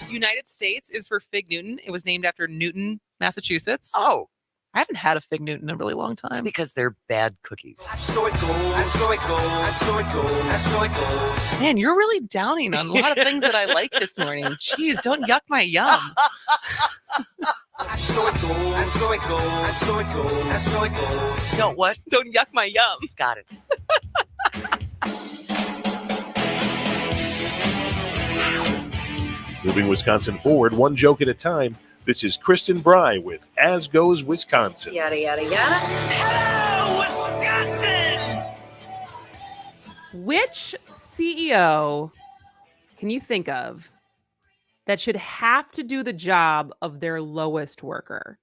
United States is for Fig Newton. It was named after Newton, Massachusetts. Oh, I haven't had a Fig Newton in a really long time. it's because they're bad cookies. Man, you're really downing on a lot of things that I like this morning. Jeez, don't yuck my yum. No, what? Don't yuck my yum. Got it. Moving Wisconsin forward, one joke at a time. This is Kristen Bry with As Goes Wisconsin. Yada, yada, yada. Hello, Wisconsin! Which CEO can you think of that should have to do the job of their lowest worker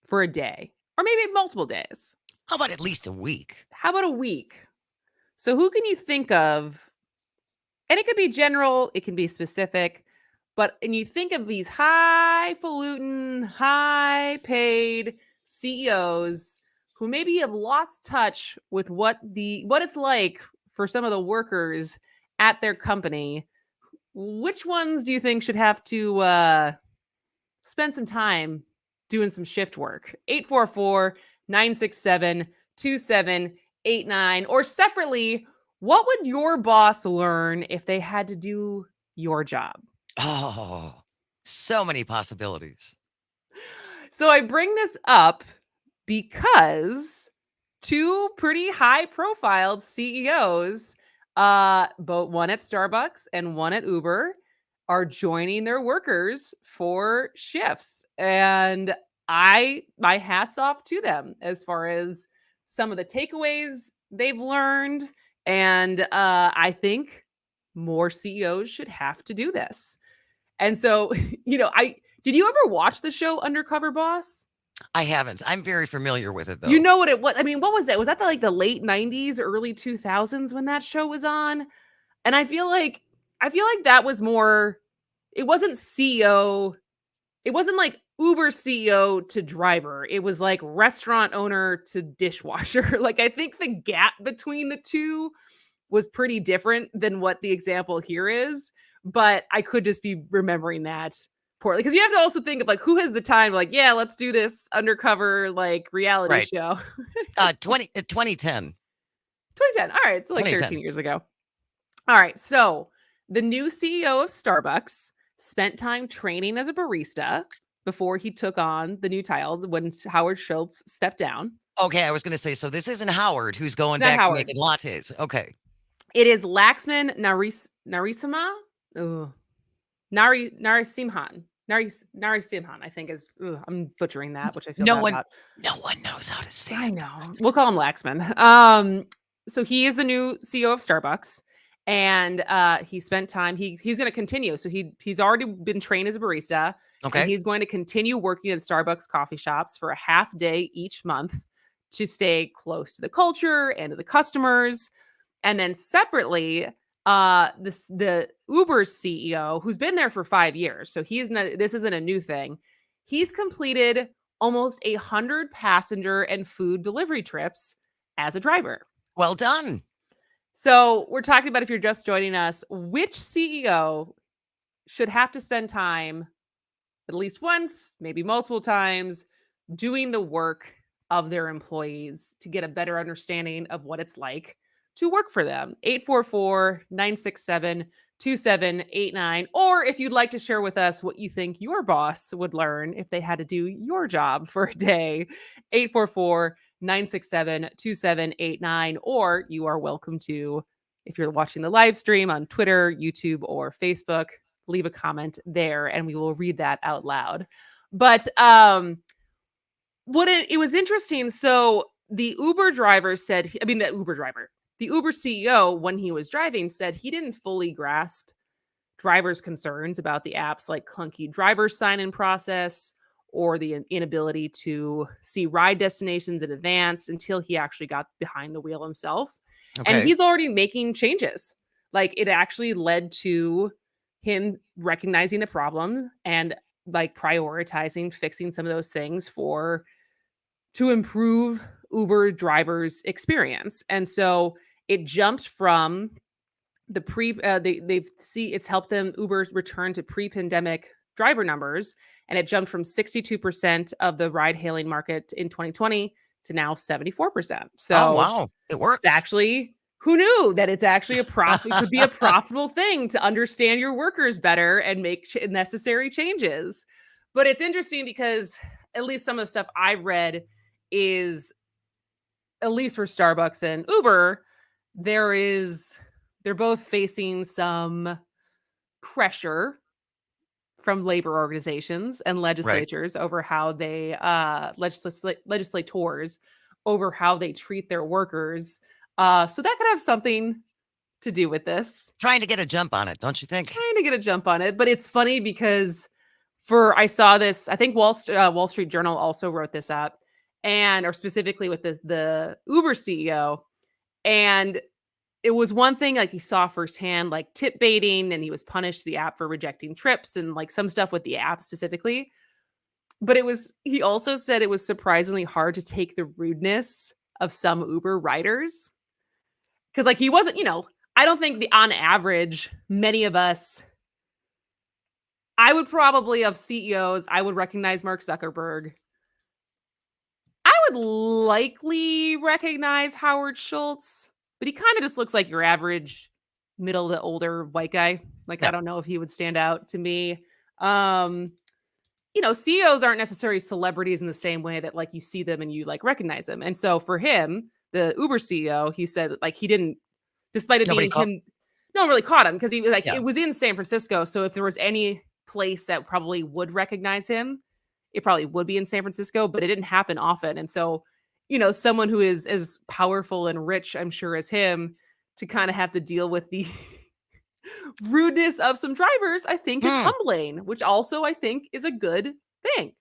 for a day or maybe multiple days? How about at least a week? How about a week? So who can you think of? And it could be general, it can be specific, but and you think of these highfalutin, high-paid CEOs who maybe have lost touch with what it's like for some of the workers at their company. Which ones do you think should have to spend some time doing some shift work? 844-967-2789. Or separately, what would your boss learn if they had to do your job? Oh, so many possibilities. So I bring this up because two pretty high-profile CEOs, both one at Starbucks and one at Uber, are joining their workers for shifts. And my hat's off to them as far as some of the takeaways they've learned. And I think more CEOs should have to do this. And so, did you ever watch the show Undercover Boss? I haven't. I'm very familiar with it, though. You know what it was? I mean, what was that? Was that the late 90s, early 2000s when that show was on? And I feel like that was more, it wasn't CEO. It wasn't like Uber CEO to driver. It was like restaurant owner to dishwasher. Like, I think the gap between the two was pretty different than what the example here is. But I could just be remembering that poorly. Because you have to also think of who has the time, let's do this undercover reality show. 2010. 2010. All right. So 13 years ago. All right. So the new CEO of Starbucks spent time training as a barista before he took on the new title when Howard Schultz stepped down. Okay. I was going to say, so this isn't Howard who's going back to making lattes. Okay. It is Laxman Narasimhan. Narasimhan, I think is. I'm butchering that, which I feel bad about. No one knows how to say. I know. We'll call him Laxman. So he is the new CEO of Starbucks, and he spent time. He's going to continue. So he's already been trained as a barista. Okay. And he's going to continue working at Starbucks coffee shops for a half day each month to stay close to the culture and to the customers. And then separately, the Uber CEO, who's been there for 5 years, so this isn't a new thing. He's completed almost 100 passenger and food delivery trips as a driver. Well done. So we're talking about, if you're just joining us, which CEO should have to spend time at least once, maybe multiple times, doing the work of their employees to get a better understanding of what it's like to work for them. 844-967-2789. Or if you'd like to share with us what you think your boss would learn if they had to do your job for a day, 844-967-2789. Or you are welcome to, if you're watching the live stream on Twitter, YouTube, or Facebook, leave a comment there and we will read that out loud. But it was interesting. So the Uber driver said, the Uber CEO, when he was driving, said he didn't fully grasp drivers' concerns about the app's clunky driver sign-in process or the inability to see ride destinations in advance until he actually got behind the wheel himself. Okay. And he's already making changes. It actually led to him recognizing the problem and prioritizing fixing some of those things to improve Uber drivers' experience. And so it jumped from they see it's helped them Uber return to pre-pandemic driver numbers, and it jumped from 62% of the ride hailing market in 2020 to now 74%. Oh, So wow. It it's works. actually, who knew that it's actually it could be a profitable thing to understand your workers better and make necessary changes. But it's interesting because at least some of the stuff I've read is, at least for Starbucks and Uber, they're both facing some pressure from labor organizations and Right. legislatures over how they legislators over how they treat their workers. So that could have something to do with this. Trying to get a jump on it, don't you think? Trying to get a jump on it, but it's funny because I saw this. I think Wall Street Journal also wrote this up, or specifically with the Uber CEO, and it was one thing like he saw firsthand, like tip baiting, and he was punished the app for rejecting trips and like some stuff with the app specifically. But he also said it was surprisingly hard to take the rudeness of some Uber riders. Cause like he wasn't, I don't think on average, many of us, I would probably of CEOs, I would recognize Mark Zuckerberg. I would likely recognize Howard Schultz, but he kind of just looks like your average middle to older white guy. Like, Yeah. I don't know if he would stand out to me. CEOs aren't necessarily celebrities in the same way that like you see them and you like recognize them. And so for him, the Uber CEO, he said like he didn't, despite it Nobody being call him, no one really caught him because he was like, Yeah. it was in San Francisco. So if there was any place that probably would recognize him, it probably would be in San Francisco, but it didn't happen often. And so, someone who is as powerful and rich, I'm sure, as him, to kind of have to deal with the rudeness of some drivers, I think is humbling, which also I think is a good thing.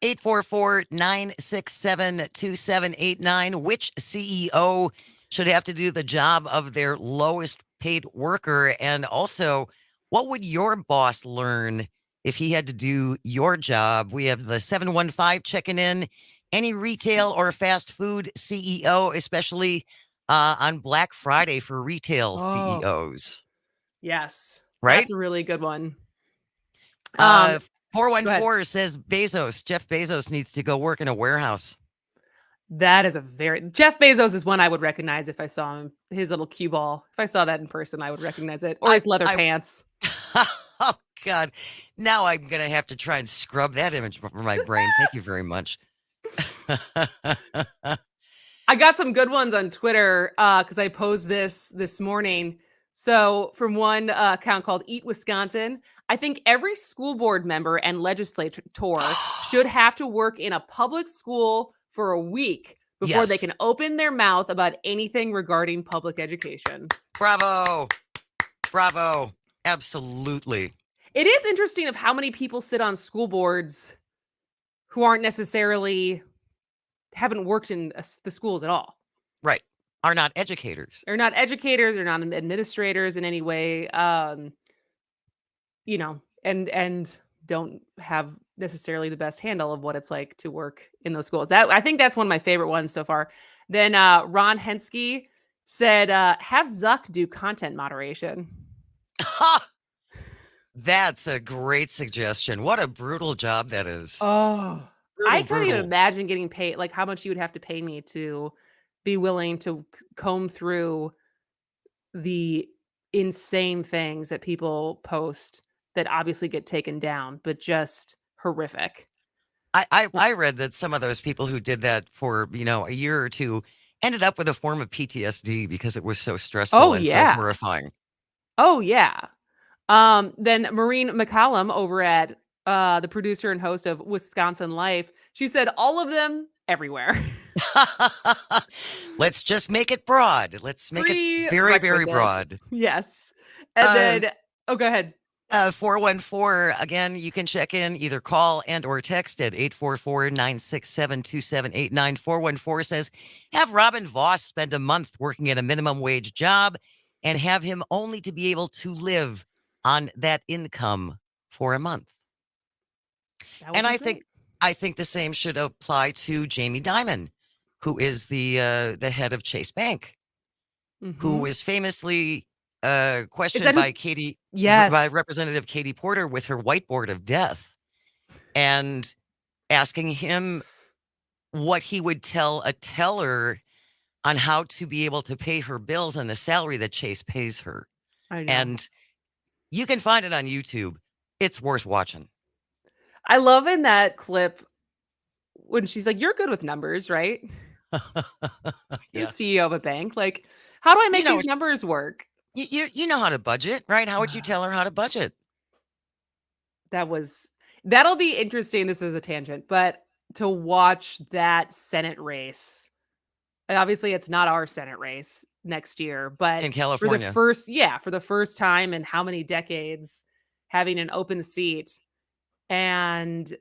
844-967-2789. Which CEO should have to do the job of their lowest paid worker? And also, what would your boss learn if he had to do your job? We have the 715 checking in. Any retail or fast food CEO, especially on Black Friday for retail CEOs. Yes. Right? That's a really good one. 414 says Jeff Bezos needs to go work in a warehouse. That is Jeff Bezos is one I would recognize if I saw him. His little cue ball. If I saw that in person, I would recognize it. Or his leather pants. Oh, God. Now I'm going to have to try and scrub that image from my brain. Thank you very much. I got some good ones on Twitter because I posed this morning. So from one account called Eat Wisconsin, I think every school board member and legislator should have to work in a public school for a week before they can open their mouth about anything regarding public education. Bravo. Bravo. Absolutely. It is interesting of how many people sit on school boards who aren't necessarily haven't worked in the schools at all. Right. Are not educators. They're not educators. They're not administrators in any way. And don't have necessarily the best handle of what it's like to work in those schools. I think that's one of my favorite ones so far. Then Ron Henske said, have Zuck do content moderation. That's a great suggestion. What a brutal job that is. Oh, I can't even imagine getting paid, like how much you would have to pay me to be willing to comb through the insane things that people post that obviously get taken down, but just horrific. I read that some of those people who did that for, a year or two ended up with a form of PTSD because it was so stressful and so horrifying. Oh, yeah. Then Maureen McCallum over at the producer and host of Wisconsin Life, she said all of them everywhere. Let's just make it broad. Let's make it very, very broad. Yes. And then, go ahead. 414, again, you can check in, either call and or text at 844-967-2789. 414 says, have Robin Voss spend a month working at a minimum wage job and have him only to be able to live on that income for a month. And I think the same should apply to Jamie Dimon, who is the head of Chase Bank, who is famously question by Katie, Yes. by Representative Katie Porter with her whiteboard of death, and asking him what he would tell a teller on how to be able to pay her bills and the salary that Chase pays her. I know. And you can find it on YouTube. It's worth watching. I love in that clip when she's like, "You're good with numbers, right?" Yeah. The CEO of a bank. Like, how do I make know, these numbers work? You know how to budget, right? How would you tell her how to budget? That'll be interesting. This is a tangent, but to watch that Senate race. And obviously, it's not our Senate race next year, but In for California. for the first time in how many decades, having an open seat, and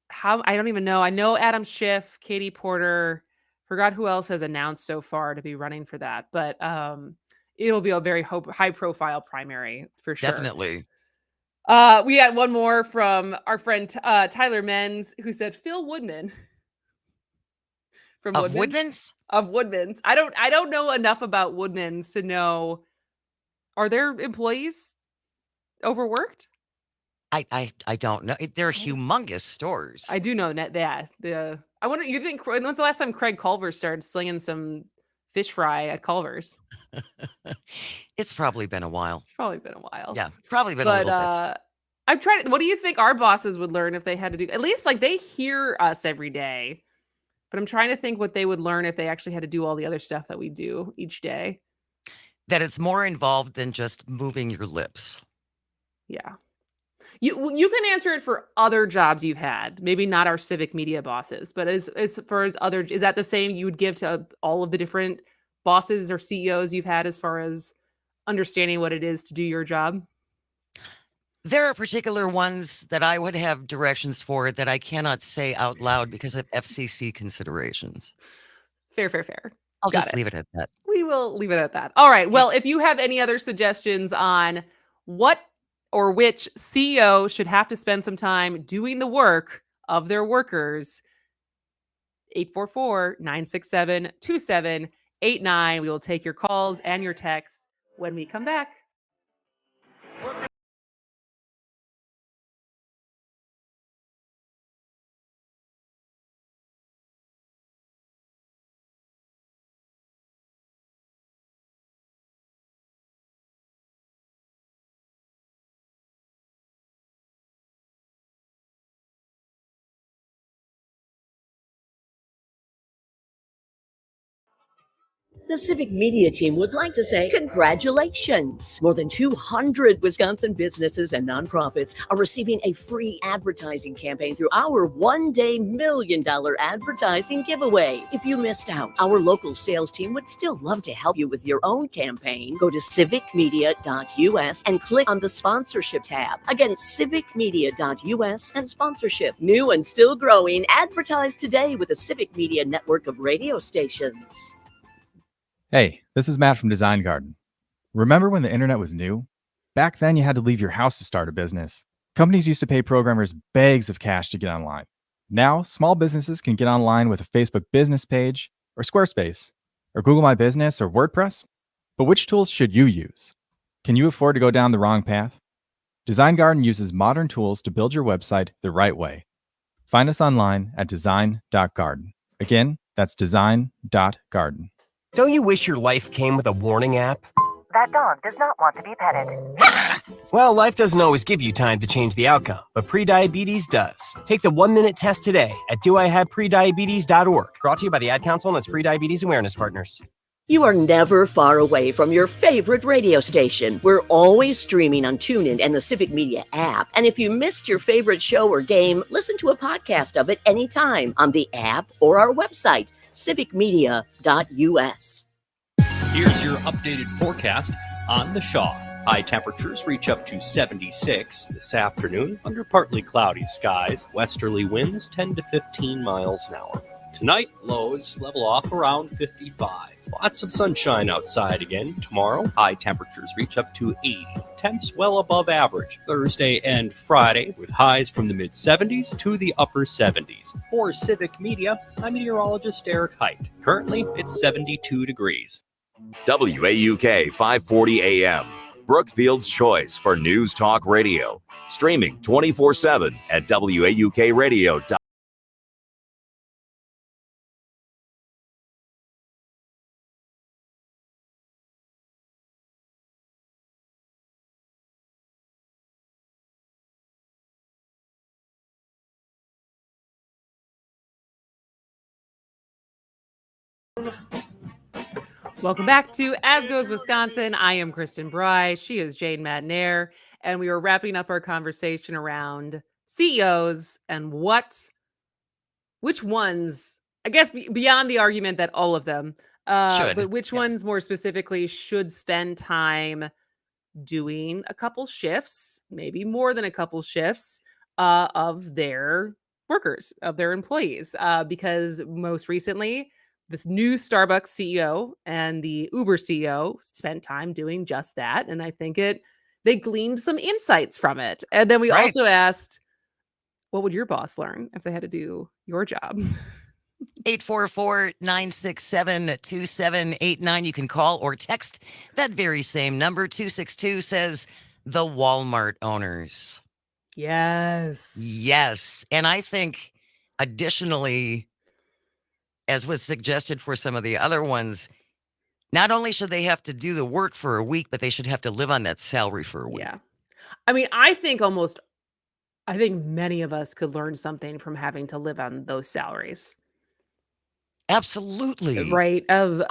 how I don't even know. I know Adam Schiff, Katie Porter, forgot who else has announced so far to be running for that, but it'll be a very high profile primary for sure. Definitely. We had one more from our friend Tyler Menz, who said Phil Woodman. From Of Woodman's? Woodman's? Of Woodman's. I don't know enough about Woodman's to know, are their employees overworked? I don't know. They're humongous stores. I do know that. I wonder, you think, when's the last time Craig Culver started slinging some fish fry at Culver's? It's probably been a while. It's probably been a while. Yeah, probably been a little bit. I'm trying. What do you think our bosses would learn if they had to do? At least like they hear us every day, but I'm trying to think what they would learn if they actually had to do all the other stuff that we do each day. That it's more involved than just moving your lips. Yeah. You can answer it for other jobs you've had. Maybe not our civic media bosses, but as far as other, is that the same you would give to all of the different bosses or CEOs you've had as far as understanding what it is to do your job? There are particular ones that I would have directions for that I cannot say out loud because of FCC considerations. Fair. I'll just leave it at that. We will leave it at that. All right. Well, if you have any other suggestions on what or which CEO should have to spend some time doing the work of their workers, 844-967-2789. We will take your calls and your texts when we come back. The Civic Media team would like to say congratulations. More than 200 Wisconsin businesses and nonprofits are receiving a free advertising campaign through our one-day $1 million advertising giveaway. If you missed out, our local sales team would still love to help you with your own campaign. Go to civicmedia.us and click on the sponsorship tab. Again, civicmedia.us and sponsorship. New and still growing. Advertise today with the Civic Media network of radio stations. Hey, this is Matt from Design Garden. Remember when the internet was new? Back then, you had to leave your house to start a business. Companies used to pay programmers bags of cash to get online. Now, small businesses can get online with a Facebook business page, or Squarespace, or Google My Business, or WordPress. But which tools should you use? Can you afford to go down the wrong path? Design Garden uses modern tools to build your website the right way. Find us online at design.garden. Again, that's design.garden. Don't you wish your life came with a warning app? That dog does not want to be petted. Well, life doesn't always give you time to change the outcome, but prediabetes does. Take the 1-minute test today at doihaveprediabetes.org. Brought to you by the Ad Council and its prediabetes awareness partners. You are never far away from your favorite radio station. We're always streaming on TuneIn and the Civic Media app. And if you missed your favorite show or game, listen to a podcast of it anytime on the app or our website, civicmedia.us. Here's your updated forecast on the Shaw. High temperatures reach up to 76 this afternoon under partly cloudy skies. Westerly winds 10 to 15 miles an hour. Tonight, lows level off around 55. Lots of sunshine outside again. Tomorrow, high temperatures reach up to 80. Temps well above average. Thursday and Friday with highs from the mid-70s to the upper 70s. For Civic Media, I'm meteorologist Eric Height. Currently, it's 72 degrees. WAUK 540 AM, Brookfield's choice for news talk radio. Streaming 24/7 at WAUKradio.com. Welcome back to As Goes Wisconsin. I am Kristen Bry. She is Jane Madnair. And we are wrapping up our conversation around CEOs and which ones, I guess, beyond the argument that all of them, but which ones more specifically should spend time doing a couple shifts, maybe more than a couple shifts, of their workers, of their employees. Because most recently, this new Starbucks CEO and the Uber CEO spent time doing just that. And I think they gleaned some insights from it. And then we also asked, what would your boss learn if they had to do your job? 844-967-2789. You can call or text that very same number. 262 says the Walmart owners. Yes. Yes. And I think additionally, as was suggested for some of the other ones, not only should they have to do the work for a week, but they should have to live on that salary for a week. Yeah. I mean, I think many of us could learn something from having to live on those salaries. Absolutely. Right. Of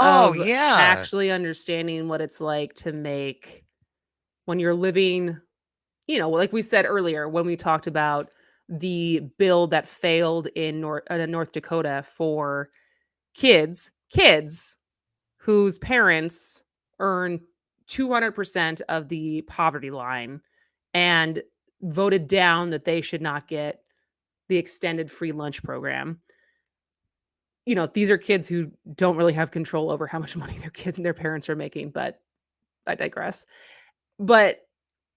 yeah. actually understanding what it's like to make when you're living, like we said earlier, when we talked about the bill that failed in North Dakota for kids whose parents earn 200% of the poverty line and voted down that they should not get the extended free lunch program. These are kids who don't really have control over how much money their parents are making, but I digress. But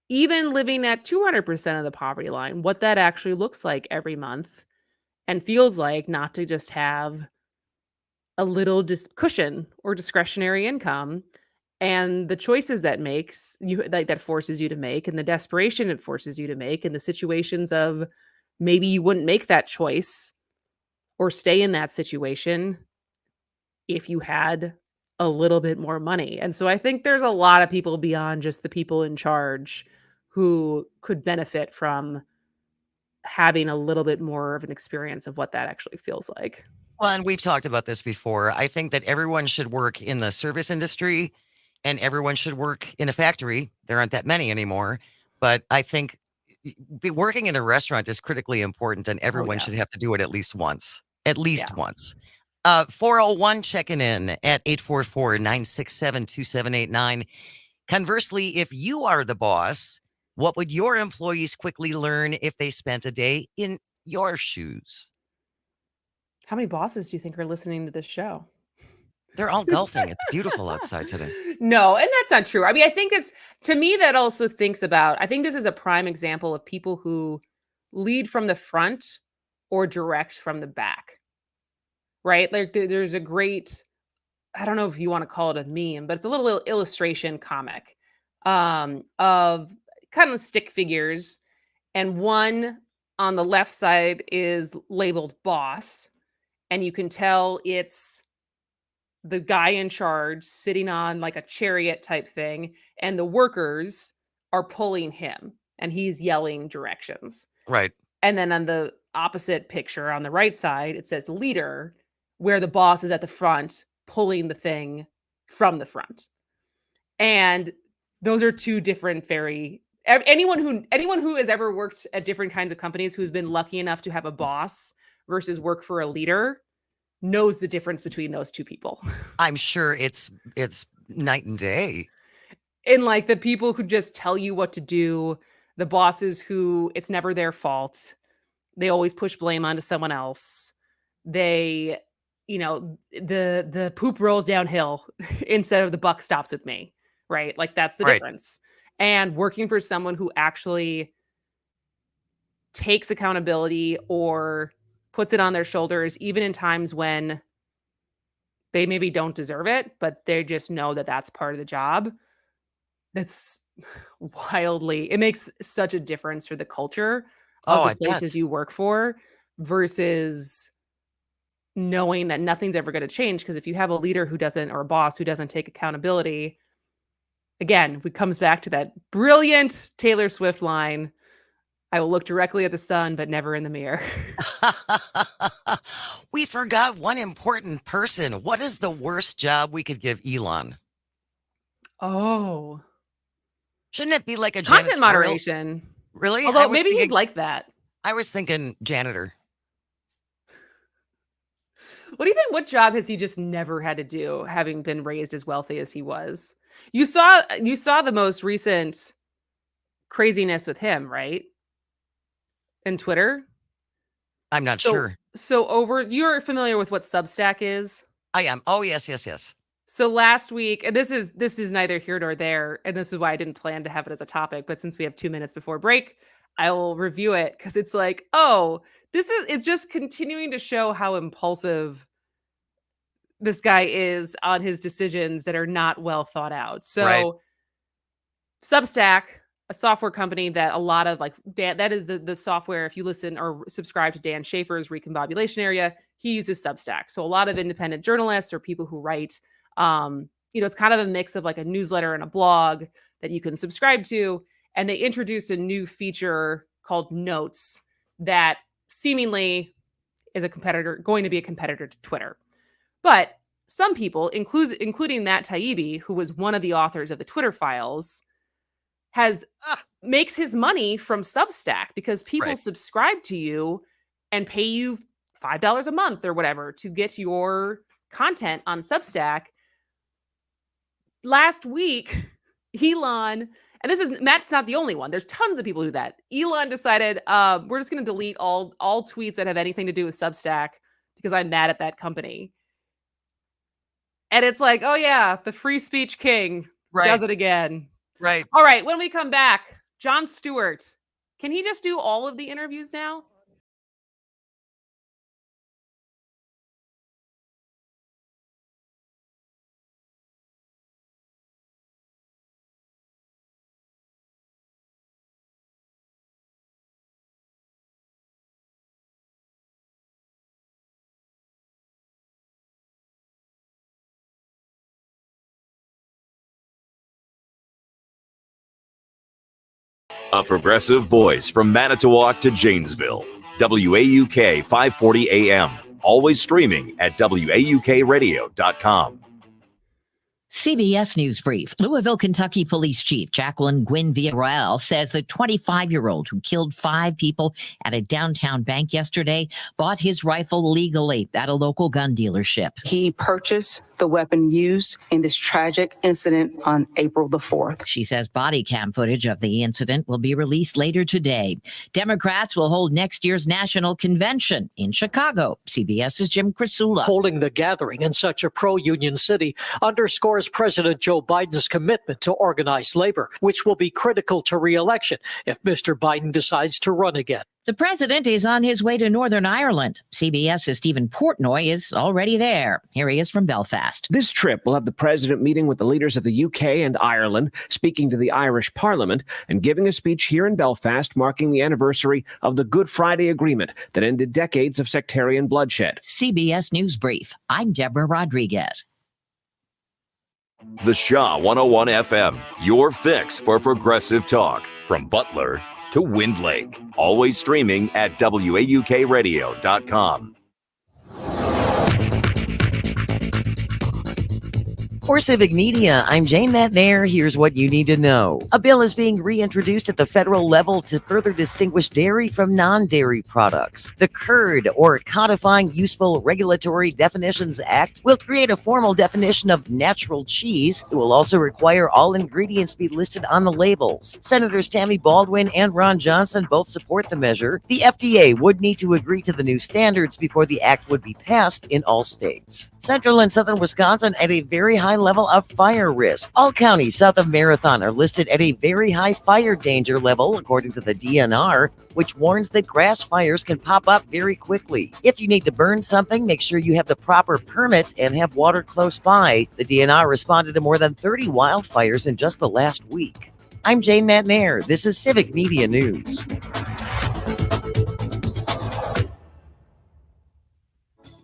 even living at 200% of the poverty line, what that actually looks like every month and feels like, not to just have a little cushion or discretionary income, and the choices that forces you to make, and the desperation it forces you to make, and the situations of maybe you wouldn't make that choice or stay in that situation if you had a little bit more money. And so I think there's a lot of people beyond just the people in charge who could benefit from having a little bit more of an experience of what that actually feels like. Well, and we've talked about this before. I think that everyone should work in the service industry and everyone should work in a factory. There aren't that many anymore, but I think working in a restaurant is critically important and everyone should have to do it at least once. At least once. 401 checking in at 844-967-2789. Conversely, if you are the boss, what would your employees quickly learn if they spent a day in your shoes? How many bosses do you think are listening to this show? They're all golfing. It's beautiful outside today. No, and that's not true. I mean, I think to me, that also I think this is a prime example of people who lead from the front or direct from the back, right? Like there's a great, I don't know if you want to call it a meme, but it's a little illustration comic of kind of stick figures. And one on the left side is labeled boss. And you can tell it's the guy in charge sitting on like a chariot type thing. And the workers are pulling him and he's yelling directions. Right. And then on the opposite picture on the right side, it says leader, where the boss is at the front pulling the thing from the front. And those are two different anyone who has ever worked at different kinds of companies who's been lucky enough to have a boss versus work for a leader knows the difference between those two people. I'm sure it's night and day. And like the people who just tell you what to do, the bosses who it's never their fault. They always push blame onto someone else. They, the poop rolls downhill instead of the buck stops with me, right? Like that's the difference. And working for someone who actually takes accountability or puts it on their shoulders, even in times when they maybe don't deserve it, but they just know that that's part of the job. That's it makes such a difference for the culture of Oh, the I places bet. you work for versus knowing that nothing's ever going to change. Because if you have a leader who doesn't, or a boss who doesn't take accountability, again, it comes back to that brilliant Taylor Swift line, I will look directly at the sun, but never in the mirror. We forgot one important person. What is the worst job we could give Elon? Oh, Shouldn't it be like a content janitorial? moderation. Really? Although maybe he'd like that. I was thinking janitor. What do you think? What job has he just never had to do, having been raised as wealthy as he was? You saw the most recent craziness with him, right? In Twitter. I'm not sure. So you're familiar with what Substack is? I am. Oh, yes. So last week, and this is neither here nor there, and this is why I didn't plan to have it as a topic, but since we have 2 minutes before break, I will review it because it's like, oh, it's just continuing to show how impulsive this guy is on his decisions that are not well thought out. So Right. Substack, a software company that a lot of that is the software, if you listen or subscribe to Dan Schaefer's Recombobulation Area, he uses Substack. So a lot of independent journalists or people who write, it's kind of a mix of like a newsletter and a blog that you can subscribe to. And they introduced a new feature called Notes that seemingly is going to be a competitor to Twitter. But some people, including Matt Taibbi, who was one of the authors of the Twitter files, makes his money from Substack because people subscribe to you and pay you $5 a month or whatever to get your content on Substack. Last week, Elon, and Matt's not the only one. There's tons of people who do that. Elon decided, we're just going to delete all tweets that have anything to do with Substack because I'm mad at that company. And it's like, oh yeah, the free speech king does it again. Right. All right. When we come back, Jon Stewart, can he just do all of the interviews now? A progressive voice from Manitowoc to Janesville. WAUK 540 AM. Always streaming at WAUKradio.com. CBS News Brief. Louisville, Kentucky Police Chief Jacqueline Gwynn Villarreal says the 25-year-old who killed 5 people at a downtown bank yesterday bought his rifle legally at a local gun dealership. He purchased the weapon used in this tragic incident on April the 4th. She says body cam footage of the incident will be released later today. Democrats will hold next year's national convention in Chicago. CBS's Jim Crisula. Holding the gathering in such a pro-union city underscores President Joe Biden's commitment to organized labor, which will be critical to re-election if Mr. Biden decides to run again. The president is on his way to Northern Ireland. CBS's Stephen Portnoy is already there. Here he is from Belfast. This trip will have the president meeting with the leaders of the UK and Ireland, speaking to the Irish Parliament, and giving a speech here in Belfast marking the anniversary of the Good Friday Agreement that ended decades of sectarian bloodshed. CBS News Brief. I'm Deborah Rodriguez. The Shaw 101 FM, your fix for progressive talk. From Butler to Wind Lake. Always streaming at WAUKradio.com. For Civic Media, I'm Jane McNair. Here's what you need to know. A bill is being reintroduced at the federal level to further distinguish dairy from non-dairy products. The CURD, or Codifying Useful Regulatory Definitions Act, will create a formal definition of natural cheese. It will also require all ingredients be listed on the labels. Senators Tammy Baldwin and Ron Johnson both support the measure. The FDA would need to agree to the new standards before the act would be passed in all states. Central and southern Wisconsin at a very high level of fire risk. All counties south of Marathon are listed at a very high fire danger level, according to the DNR, which warns that grass fires can pop up very quickly. If you need to burn something, make sure you have the proper permit and have water close by. The DNR responded to more than 30 wildfires in just the last week. I'm Jane Matnair. This is Civic Media News.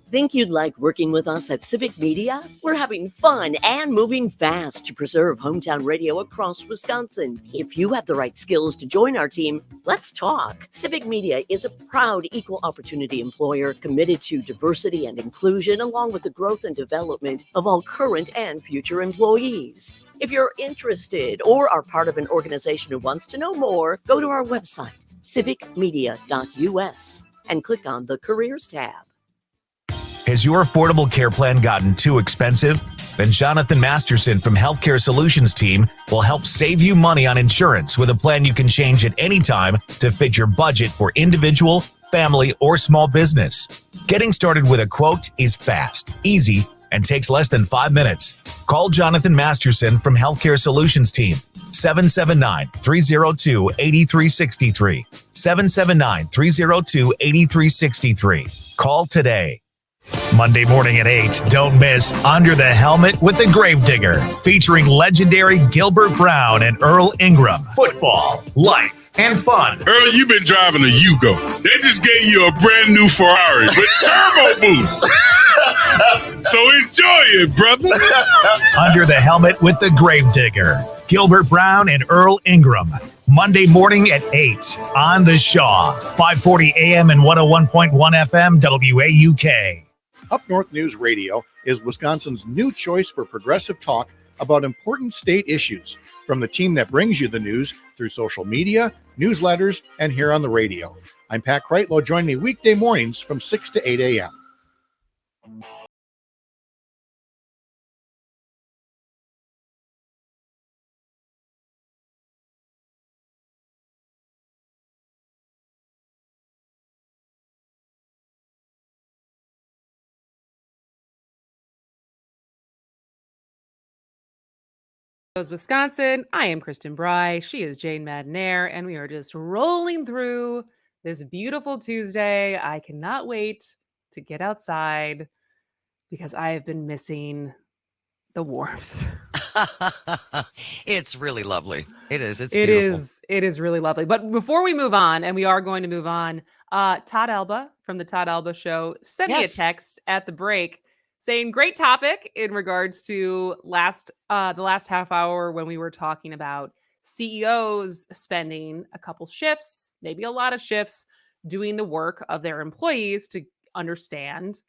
Think you'd like working with us at Civic Media? We're having fun and moving fast to preserve hometown radio across Wisconsin. If you have the right skills to join our team, let's talk. Civic Media is a proud equal opportunity employer committed to diversity and inclusion, along with the growth and development of all current and future employees. If you're interested or are part of an organization who wants to know more, go to our website, civicmedia.us, and click on the Careers tab. Has your affordable care plan gotten too expensive? Then Jonathan Masterson from Healthcare Solutions team will help save you money on insurance with a plan you can change at any time to fit your budget for individual, family, or small business. Getting started with a quote is fast, easy, and takes less than 5 minutes. Call Jonathan Masterson from Healthcare Solutions team, 779-302-8363. 779-302-8363. Call today. Monday morning at 8, don't miss Under the Helmet with the Gravedigger, featuring legendary Gilbert Brown and Earl Ingram. Football, life, and fun. Earl, you've been driving a Yugo. They just gave you a brand new Ferrari with turbo boost. So enjoy it, brother. Under the Helmet with the Gravedigger, Gilbert Brown and Earl Ingram. Monday morning at 8 on the Shaw, 540 AM and 101.1 FM WAUK. Up North News Radio is Wisconsin's new choice for progressive talk about important state issues, from the team that brings you the news through social media, newsletters, and here on the radio. I'm Pat Kreitlow. Join me weekday mornings from 6 to 8 a.m. Wisconsin. I am Kristen Bry. She is Jane Madnair, and we are just rolling through this beautiful Tuesday. I cannot wait to get outside because I have been missing the warmth. It's really lovely. It is. It's beautiful. It is really lovely. But before we move on, and we are going to move on, Todd Alba from the Todd Alba Show sent me a text at the break saying, great topic in regards to the last half hour when we were talking about CEOs spending a couple shifts, maybe a lot of shifts, doing the work of their employees to understand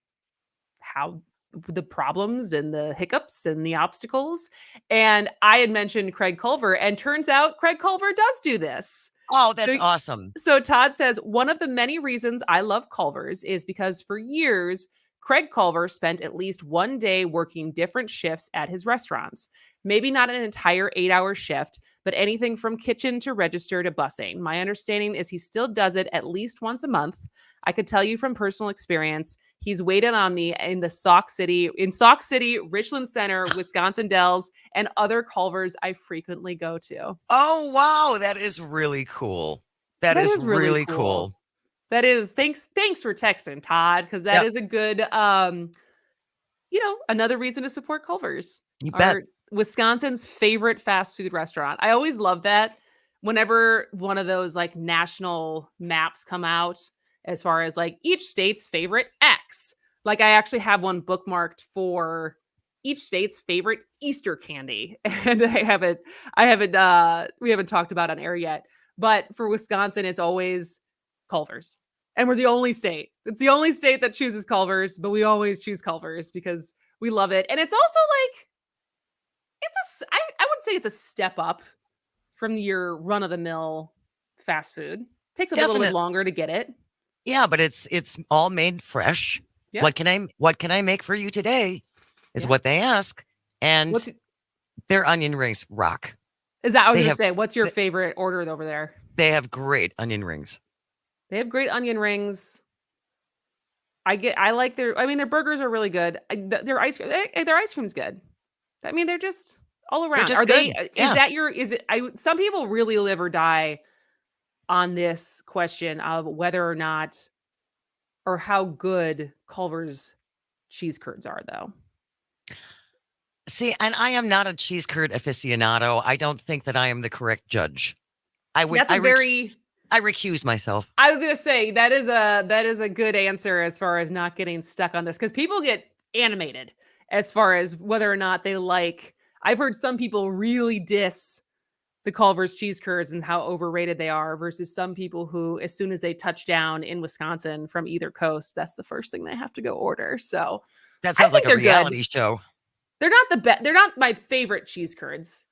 how the problems and the hiccups and the obstacles. And I had mentioned Craig Culver, and turns out Craig Culver does do this. Oh, that's awesome. So Todd says, one of the many reasons I love Culver's is because for years, Craig Culver spent at least one day working different shifts at his restaurants. Maybe not an entire 8-hour shift, but anything from kitchen to register to busing. My understanding is he still does it at least once a month. I could tell you from personal experience, he's waited on me in Sauk City, Richland Center, Wisconsin Dells, and other Culvers I frequently go to. Oh, wow. That is really cool. That is really cool. That is, thanks for texting, Todd, because that is a good, another reason to support Culver's. You bet. Wisconsin's favorite fast food restaurant. I always love that whenever one of those like national maps come out as far as like each state's favorite X. Like I actually have one bookmarked for each state's favorite Easter candy. And we haven't talked about on air yet, but for Wisconsin, it's always Culver's. And we're the only state. It's the only state that chooses Culver's, but we always choose Culver's because we love it. And it's also like, I would say it's a step up from your run-of-the-mill fast food. Takes a little bit longer to get it. Yeah, but it's all made fresh. Yeah. What can I make for you today is what they ask. And their onion rings rock. Is that what I was going to say? What's your favorite order over there? They have great onion rings. They have great onion rings. I like their burgers are really good. Their ice cream's good. I mean, they're just all They're around. just Are they? good. Is Yeah. that your? Is it? Some people really live or die on this question of whether or not or how good Culver's cheese curds are, though. See, and I am not a cheese curd aficionado. I don't think that I am the correct judge. I would. That's a very. I recuse myself. I was gonna say that is a good answer as far as not getting stuck on this, because people get animated as far as whether or not they like. I've heard some people really diss the Culver's cheese curds and how overrated they are versus some people who, as soon as they touch down in Wisconsin from either coast, that's the first thing they have to go order. So That sounds like a reality show. They're not the best. They're not my favorite cheese curds,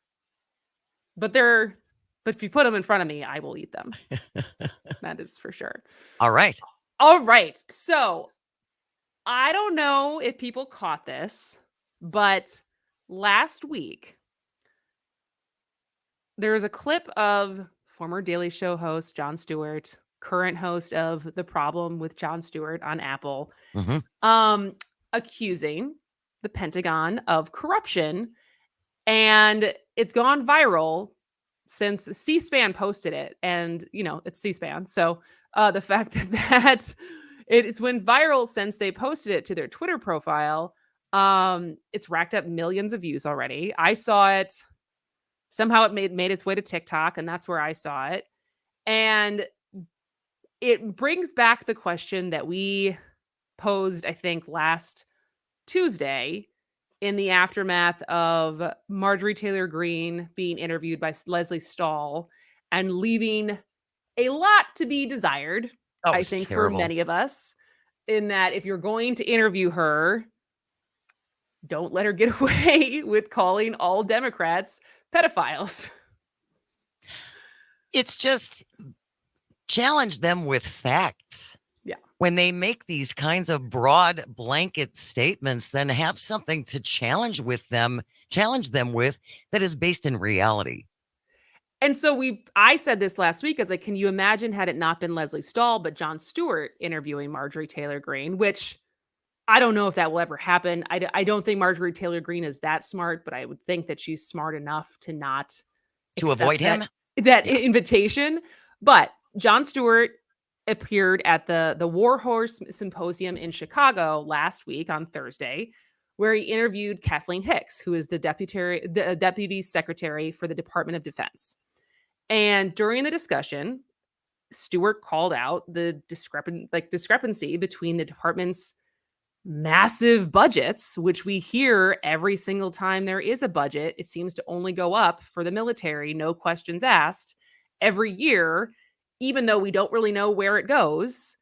but if you put them in front of me, I will eat them. That is for sure. All right. All right. So I don't know if people caught this, but last week there was a clip of former Daily Show host Jon Stewart, current host of The Problem with Jon Stewart on Apple, accusing the Pentagon of corruption. And it's gone viral since C-SPAN posted it. And, it's C-SPAN. So the fact that it's went viral since they posted it to their Twitter profile, it's racked up millions of views already. I saw it. Somehow it made its way to TikTok, and that's where I saw it. And it brings back the question that we posed, I think, last Tuesday in the aftermath of Marjorie Taylor Greene being interviewed by Leslie Stahl and leaving a lot to be desired, I think, terrible. for many of us, in that if you're going to interview her, don't let her get away with calling all Democrats pedophiles. It's just challenge them with facts. Yeah. When they make these kinds of broad blanket statements, then have something to challenge them with that is based in reality. And so I said this last week, as like, can you imagine had it not been Leslie Stahl, but Jon Stewart interviewing Marjorie Taylor Greene, which I don't know if that will ever happen. I don't think Marjorie Taylor Greene is that smart, but I would think that she's smart enough to not to avoid him that invitation. But Jon Stewart appeared at the War Horse Symposium in Chicago last week on Thursday, where he interviewed Kathleen Hicks, who is the deputy secretary for the Department of Defense. And during the discussion, Stewart called out the discrepancy between the department's massive budgets, which we hear every single time there is a budget. It seems to only go up for the military, no questions asked, every year, even though we don't really know where it goes.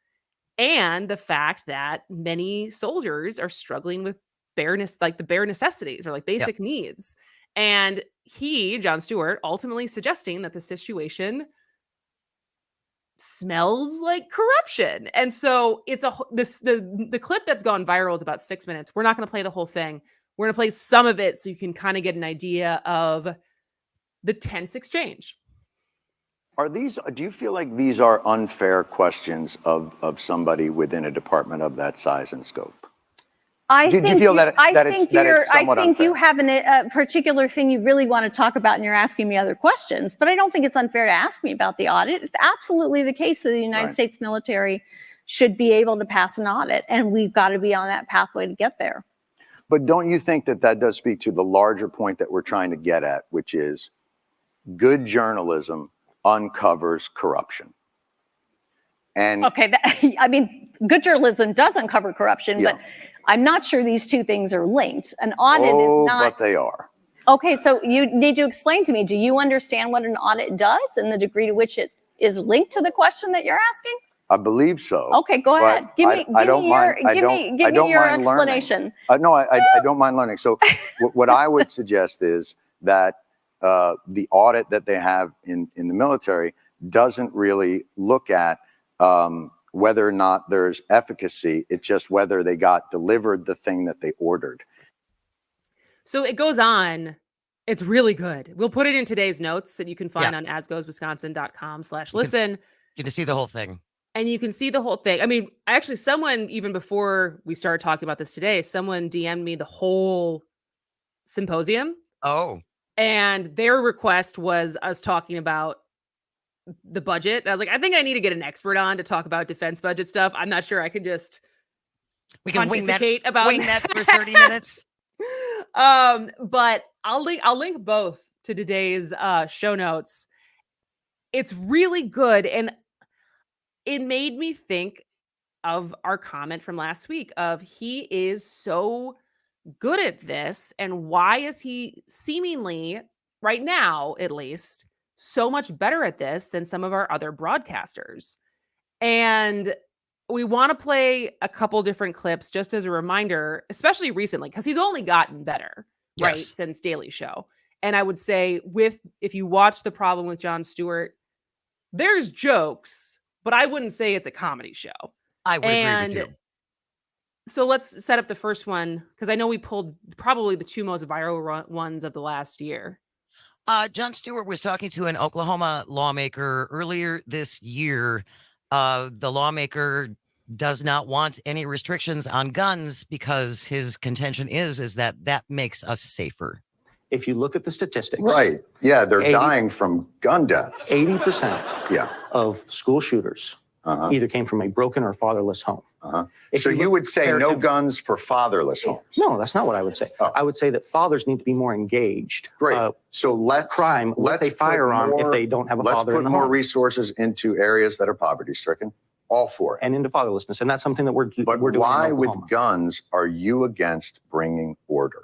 And the fact that many soldiers are struggling with bare necessities or basic needs. And Jon Stewart, ultimately suggesting that the situation smells like corruption. And so it's the clip that's gone viral is about 6 minutes. We're not going to play the whole thing. We're going to play some of it so you can kind of get an idea of the tense exchange. Do you feel like these are unfair questions of somebody within a department of that size and scope? I think you unfair? have a particular thing you really want to talk about and you're asking me other questions, but I don't think it's unfair to ask me about the audit. It's absolutely the case that the United States military should be able to pass an audit, and we've got to be on that pathway to get there. But don't you think that does speak to the larger point that we're trying to get at, which is good journalism uncovers corruption? And good journalism does uncover corruption, but I'm not sure these two things are linked. An audit is not. But they are. Okay, so you need to explain to me, do you understand what an audit does and the degree to which it is linked to the question that you're asking? I believe so. Okay, go ahead. Give me your explanation. No, I don't mind learning. So what I would suggest is that the audit that they have in the military doesn't really look at whether or not there's efficacy. It's just whether they got delivered the thing that they ordered. So it goes on. It's really good. We'll put it in today's notes that you can find on asgoeswisconsin.com/listen. You can see the whole thing. And you can see the whole thing. I mean, actually, someone, even before we started talking about this today, someone DM'd me the whole symposium. Oh. And their request was us talking about the budget. And I was like, I think I need to get an expert on to talk about defense budget stuff. I'm not sure I could just we can wing that for 30 minutes. But I'll link both to today's show notes. It's really good, and it made me think of our comment from last week of he is so good at this, and why is he seemingly right now, at least, so much better at this than some of our other broadcasters. And we want to play a couple different clips just as a reminder, especially recently, because he's only gotten better, right, since Daily Show. And I would say if you watch The Problem with Jon Stewart, there's jokes, but I wouldn't say it's a comedy show. I would agree with you. So let's set up the first one, because I know we pulled probably the two most viral ones of the last year. Jon Stewart was talking to an Oklahoma lawmaker earlier this year. The lawmaker does not want any restrictions on guns because his contention is that makes us safer. If you look at the statistics. Right. Yeah, they're dying from gun deaths. 80% of school shooters either came from a broken or fatherless home. So you would say no guns for fatherless homes? No, that's not what I would say. I would say that fathers need to be more engaged. Great. So let's with a firearm if they don't have a father in the home. Let's put more resources into areas that are poverty-stricken. All for it. And into fatherlessness. And that's something that we're doing. But why with guns are you against bringing order?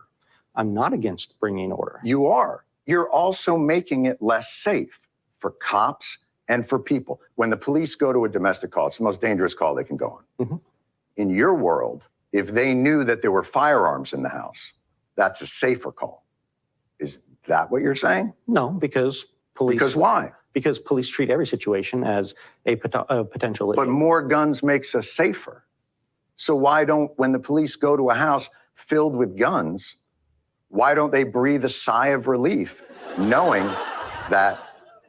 I'm not against bringing order. You are. You're also making it less safe for cops and for people. When the police go to a domestic call, it's the most dangerous call they can go on. In your world, if they knew that there were firearms in the house, that's a safer call. Is that what you're saying? No, because police... Because why? Because police treat every situation as a potential issue. But more guns makes us safer. So why don't, when the police go to a house filled with guns, why don't they breathe a sigh of relief knowing that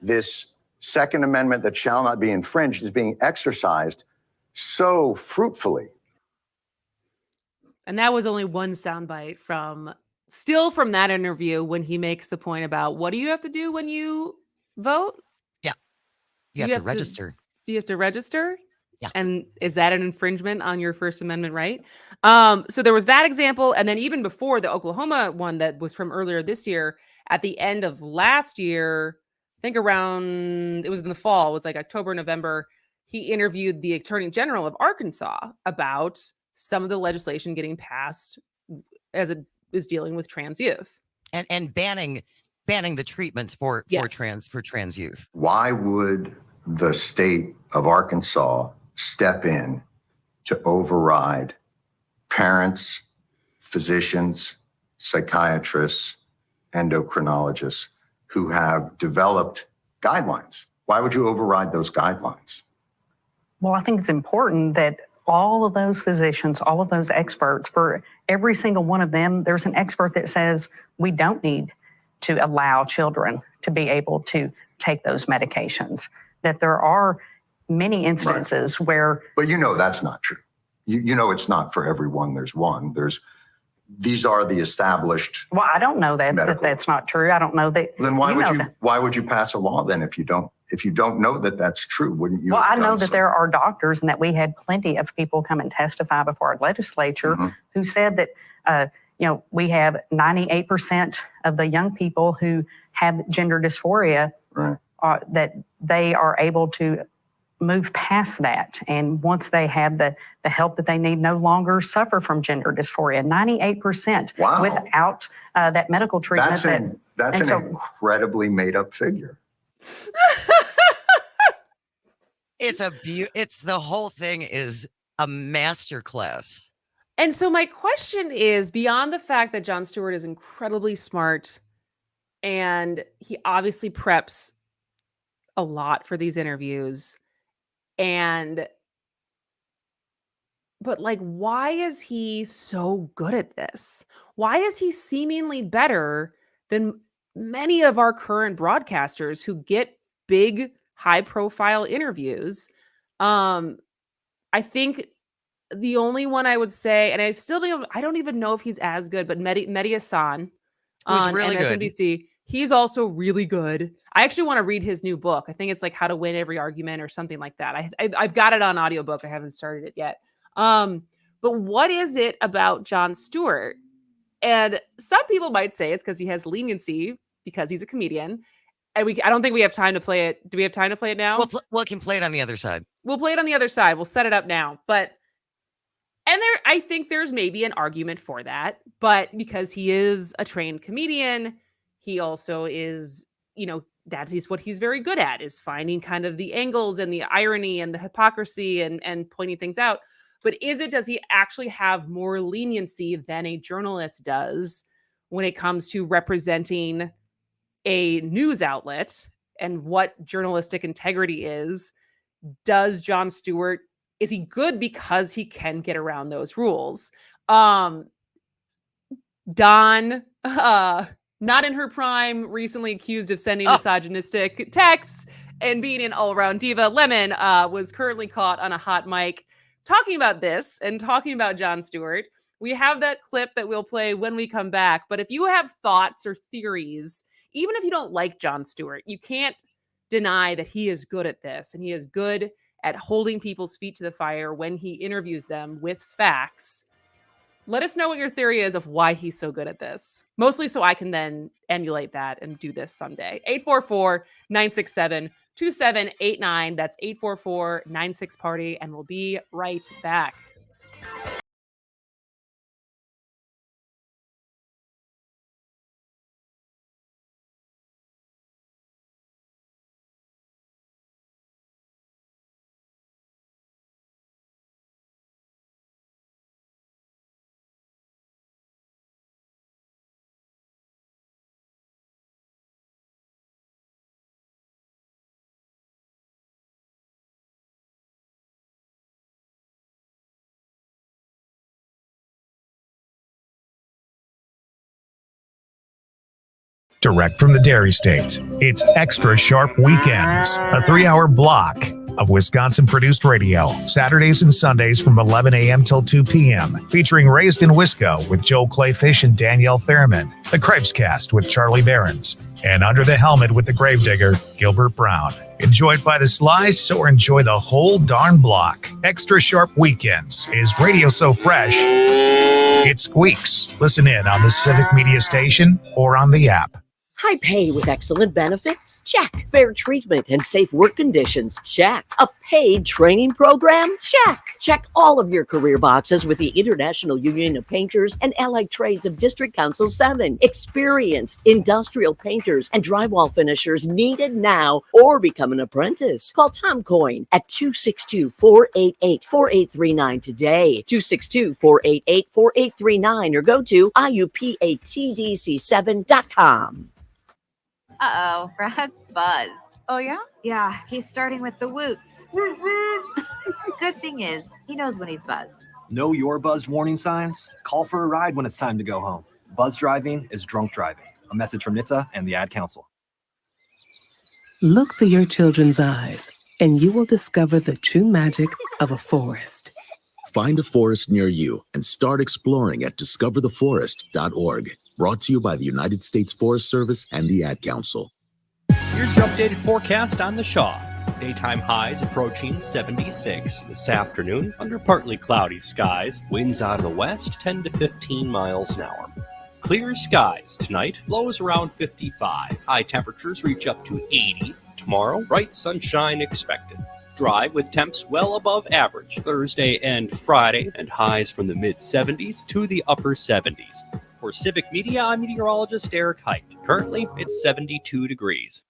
this Second Amendment that shall not be infringed is being exercised so fruitfully? And that was only one soundbite from that interview when he makes the point about what do you have to do when you vote? Yeah. You have to register. You have to register? Yeah. And is that an infringement on your First Amendment right? So there was that example. And then even before the Oklahoma one that was from earlier this year, at the end of last year, I think it was in the fall, it was like October, November, he interviewed the Attorney General of Arkansas about some of the legislation getting passed as it is dealing with trans youth. And banning the treatments for trans youth. Why would the state of Arkansas step in to override parents, physicians, psychiatrists, endocrinologists who have developed guidelines? Why would you override those guidelines? Well, I think it's important that all of those physicians, all of those experts, for every single one of them, there's an expert that says we don't need to allow children to be able to take those medications. That there are many instances where... But you know that's not true. You know it's not for everyone. There's one. These are the established... Well, I don't know that's not true. I don't know that... Then why would you pass a law then if you don't know that that's true? Wouldn't you? Well, I know that there are doctors and that we had plenty of people come and testify before our legislature who said that, we have 98% of the young people who have gender dysphoria, that they are able to move past that. And once they have the help that they need, no longer suffer from gender dysphoria. 98% without that medical treatment. That's an incredibly made up figure. It's the whole thing is a masterclass. And so my question is, beyond the fact that Jon Stewart is incredibly smart and he obviously preps a lot for these interviews, but why is he so good at this? Why is he seemingly better than many of our current broadcasters who get big, high-profile interviews? I think the only one I would say, and I don't even know if he's as good, but Mehdi Hassan, Who's on really good. MSNBC. He's also really good. I actually want to read his new book. I think it's like How to Win Every Argument or something like that. I've got it on audiobook. I haven't started it yet. But what is it about Jon Stewart? And some people might say it's because he has leniency because he's a comedian. And I don't think we have time to play it. Do we have time to play it now? We can play it on the other side. We'll play it on the other side. We'll set it up now. I think there's maybe an argument for that, but because he is a trained comedian, he also is, that is what he's very good at, is finding kind of the angles and the irony and the hypocrisy and pointing things out. But does he actually have more leniency than a journalist does when it comes to representing a news outlet and what journalistic integrity is? Does Jon Stewart, is he good because he can get around those rules? Dawn, not in her prime, recently accused of sending misogynistic texts and being an all-around diva. Lemon was currently caught on a hot mic talking about this and talking about Jon Stewart. We have that clip that we'll play when we come back. But if you have thoughts or theories, even if you don't like Jon Stewart, you can't deny that he is good at this, and he is good at holding people's feet to the fire when he interviews them with facts. Let us know what your theory is of why he's so good at this. Mostly so I can then emulate that and do this someday. 844-967-2789. That's 844-96-PARTY, and we'll be right back. Direct from the Dairy State, it's Extra Sharp Weekends, a 3-hour block of Wisconsin-produced radio, Saturdays and Sundays from 11 a.m. till 2 p.m., featuring Raised in Wisco with Joe Clayfish and Danielle Fairman, The Crepescast with Charlie Behrens, and Under the Helmet with the Gravedigger, Gilbert Brown. Enjoy it by the slice or enjoy the whole darn block. Extra Sharp Weekends is radio so fresh, it squeaks. Listen in on the Civic Media Station or on the app. High pay with excellent benefits? Check. Fair treatment and safe work conditions? Check. A paid training program? Check. Check all of your career boxes with the International Union of Painters and Allied Trades of District Council 7. Experienced industrial painters and drywall finishers needed now, or become an apprentice. Call Tom Coyne at 262-488-4839 today. 262-488-4839 or go to IUPATDC7.com. Uh-oh, Brad's buzzed. Oh, yeah? Yeah, he's starting with the woots. Good thing is, he knows when he's buzzed. Know your buzzed warning signs? Call for a ride when it's time to go home. Buzz driving is drunk driving. A message from NHTSA and the Ad Council. Look through your children's eyes, and you will discover the true magic of a forest. Find a forest near you and start exploring at discovertheforest.org. Brought to you by the United States Forest Service and the Ad Council. Here's your updated forecast on the Shaw. Daytime highs approaching 76 this afternoon under partly cloudy skies. Winds out of the west 10 to 15 miles an hour. Clear skies tonight. Lows around 55. High temperatures reach up to 80. Tomorrow, bright sunshine expected. Dry with temps well above average Thursday and Friday, and highs from the mid-70s to the upper 70s. For Civic Media, I'm meteorologist Eric Height. Currently, it's 72 degrees.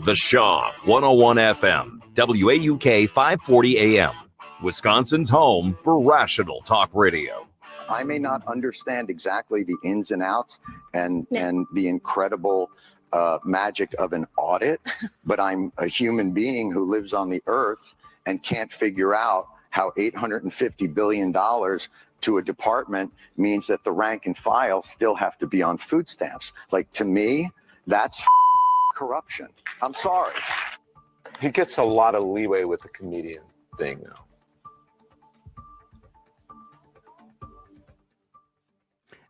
The Shaw, 101 FM, WAUK 540 AM, Wisconsin's home for rational talk radio. I may not understand exactly the ins and outs and the incredible magic of an audit, but I'm a human being who lives on the earth and can't figure out how $850 billion to a department means that the rank and file still have to be on food stamps. Like, to me, that's corruption. I'm sorry. He gets a lot of leeway with the comedian thing, though.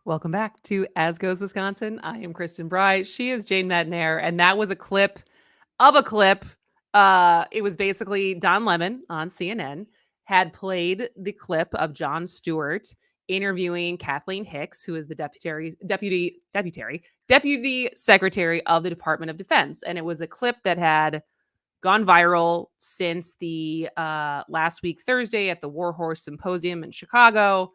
Welcome back to As Goes Wisconsin. I am Kristen Bry. She is Jane Metnair, and that was a clip of a clip. It was basically Don Lemon on CNN had played the clip of Jon Stewart interviewing Kathleen Hicks, who is the deputy secretary of the Department of Defense, and it was a clip that had gone viral since the last week Thursday at the Warhorse Symposium in Chicago,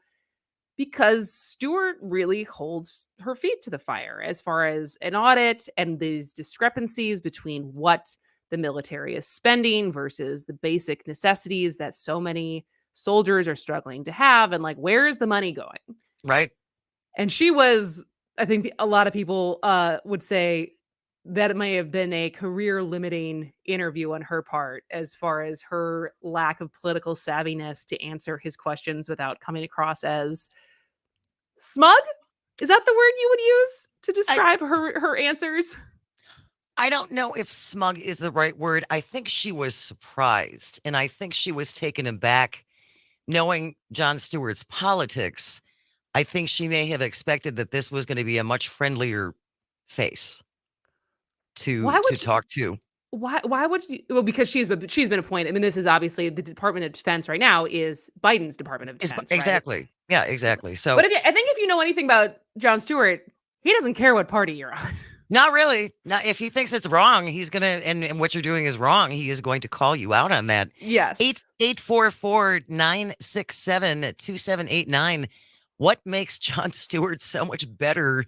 because Stewart really holds her feet to the fire as far as an audit and these discrepancies between what the military is spending versus the basic necessities that so many soldiers are struggling to have. And like, where is the money going? Right. And she was, I think a lot of people would say that it may have been a career limiting interview on her part, as far as her lack of political savviness to answer his questions without coming across as smug. Is that the word you would use to describe her answers? I don't know if smug is the right word. I think she was surprised, and I think she was taken aback knowing Jon Stewart's politics. I think she may have expected that this was going to be a much friendlier face to talk to. Why would you? Well, because she's been appointed. I mean, this is obviously the Department of Defense right now is Biden's Department of Defense. Exactly. Right? Yeah, exactly. So, but I think if you know anything about Jon Stewart, he doesn't care what party you're on. Not really. Not if he thinks it's wrong, he's gonna and what you're doing is wrong. He is going to call you out on that. Yes. 844-967-2789. What makes Jon Stewart so much better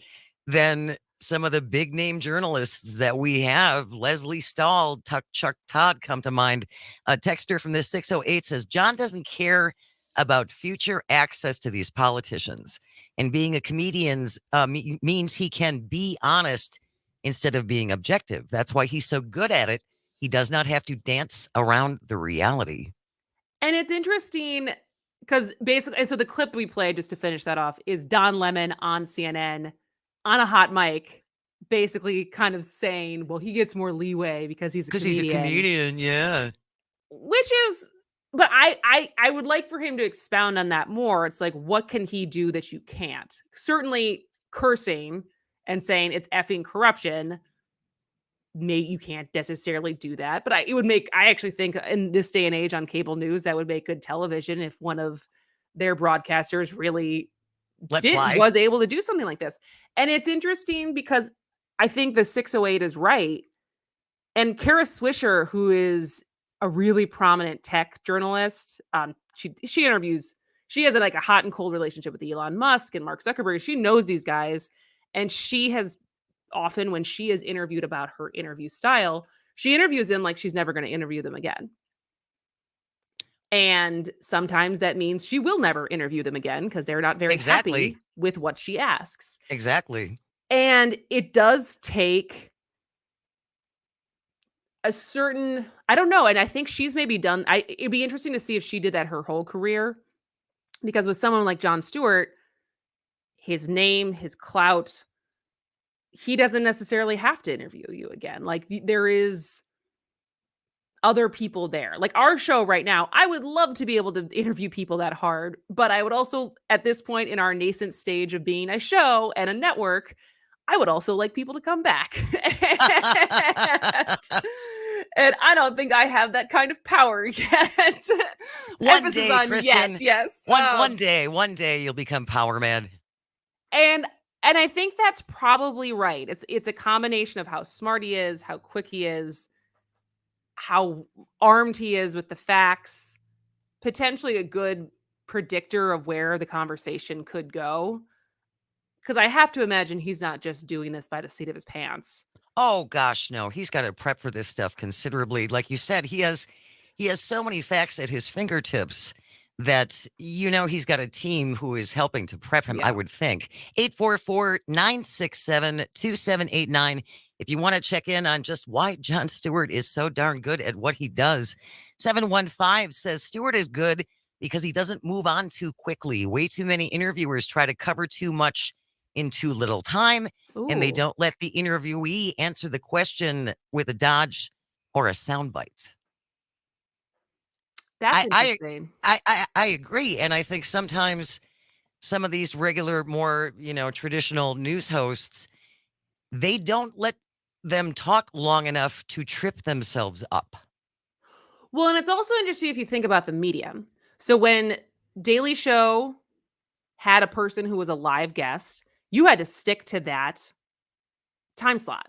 than some of the big name journalists that we have? Leslie Stahl, Chuck Todd come to mind. A texter from this 608 says, Jon doesn't care about future access to these politicians. And being a comedian means he can be honest instead of being objective. That's why he's so good at it. He does not have to dance around the reality. And it's interesting because basically, so the clip we played, just to finish that off, is Don Lemon on CNN on a hot mic, basically kind of saying, well, he gets more leeway because he's a comedian. Yeah. Which is, but I would like for him to expound on that more. It's like, what can he do that you can't? Certainly cursing and saying it's effing corruption, you can't necessarily do that. But I actually think in this day and age on cable news, that would make good television if one of their broadcasters really was able to do something like this. And it's interesting because I think the 608 is right. And Kara Swisher, who is a really prominent tech journalist, she interviews, she has a hot and cold relationship with Elon Musk and Mark Zuckerberg. She knows these guys. And she has often, when she is interviewed about her interview style, she interviews them like she's never going to interview them again. And sometimes that means she will never interview them again because they're not very happy with what she asks. Exactly. And it does take a certain, I don't know. And I think she's maybe done, it'd be interesting to see if she did that her whole career, because with someone like Jon Stewart, his name, his clout, he doesn't necessarily have to interview you again. Like there is other people there. Like our show right now, I would love to be able to interview people that hard, but I would also, at this point in our nascent stage of being a show and a network, I would also like people to come back. And I don't think I have that kind of power yet. One day, Kristen. Yes. One day you'll become power mad. And I think that's probably right. It's a combination of how smart he is, how quick he is, how armed he is with the facts, potentially a good predictor of where the conversation could go. Because I have to imagine he's not just doing this by the seat of his pants. Oh gosh, no. He's got to prep for this stuff considerably. Like you said, he has so many facts at his fingertips that, he's got a team who is helping to prep him, I would think. 844-967-2789. If you want to check in on just why Jon Stewart is so darn good at what he does. 715 says Stewart is good because he doesn't move on too quickly. Way too many interviewers try to cover too much in too little time, and they don't let the interviewee answer the question with a dodge or a soundbite. That's interesting. I agree. And I think sometimes some of these regular, more, traditional news hosts, they don't let them talk long enough to trip themselves up. Well, and it's also interesting if you think about the medium. So when Daily Show had a person who was a live guest, you had to stick to that time slot.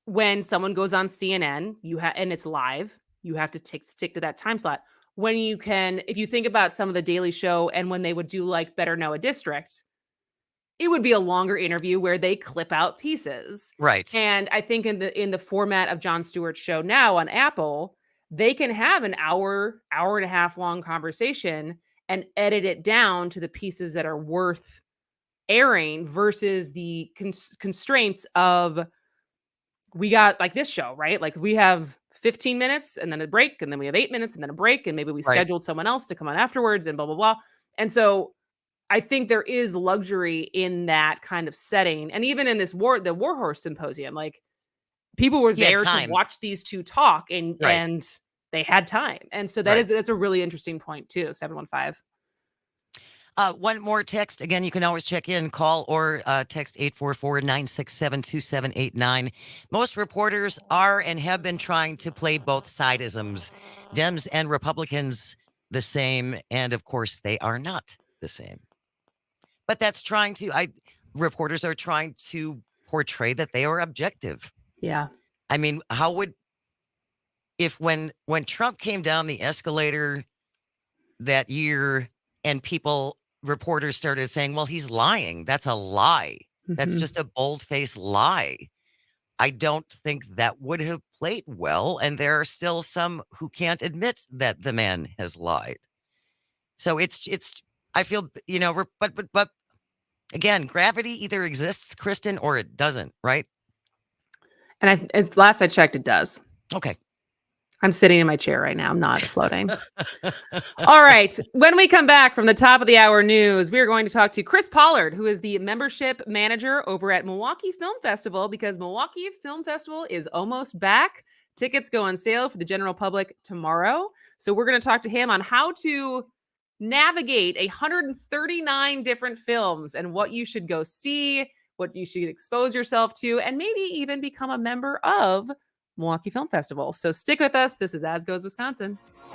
When someone goes on CNN, and it's live, you have to stick to that time slot. If you think about some of the Daily Show and when they would do like Better Know a District, it would be a longer interview where they clip out pieces. Right. And I think in the format of Jon Stewart's show now on Apple, they can have an hour and a half long conversation and edit it down to the pieces that are worth airing versus the constraints of, we got like this show, right? Like we have 15 minutes and then a break, and then we have 8 minutes and then a break, and maybe we scheduled someone else to come on afterwards and blah, blah, blah. And so I think there is luxury in that kind of setting. And even in the Warhorse Symposium, like people were there to watch these two talk, and they had time. And so that's a really interesting point too, 715. One more text. Again, you can always check in, call or text 844-967-2789. Most reporters are and have been trying to play both sidisms, Dems and Republicans the same. And of course, they are not the same. But that's reporters are trying to portray that they are objective. Yeah. I mean, when Trump came down the escalator that year and reporters started saying, well, he's lying. That's a lie. That's just a bold-faced lie. I don't think that would have played well. And there are still some who can't admit that the man has lied. So I feel, but again, gravity either exists, Kristen, or it doesn't, right? And last I checked, it does. Okay. I'm sitting in my chair right now. I'm not floating. All right. When we come back from the top of the hour news, we are going to talk to Chris Pollard, who is the membership manager over at Milwaukee Film Festival, because Milwaukee Film Festival is almost back. Tickets go on sale for the general public tomorrow. So we're going to talk to him on how to navigate 139 different films and what you should go see, what you should expose yourself to, and maybe even become a member of Milwaukee Film Festival. So stick with us. This is As Goes Wisconsin.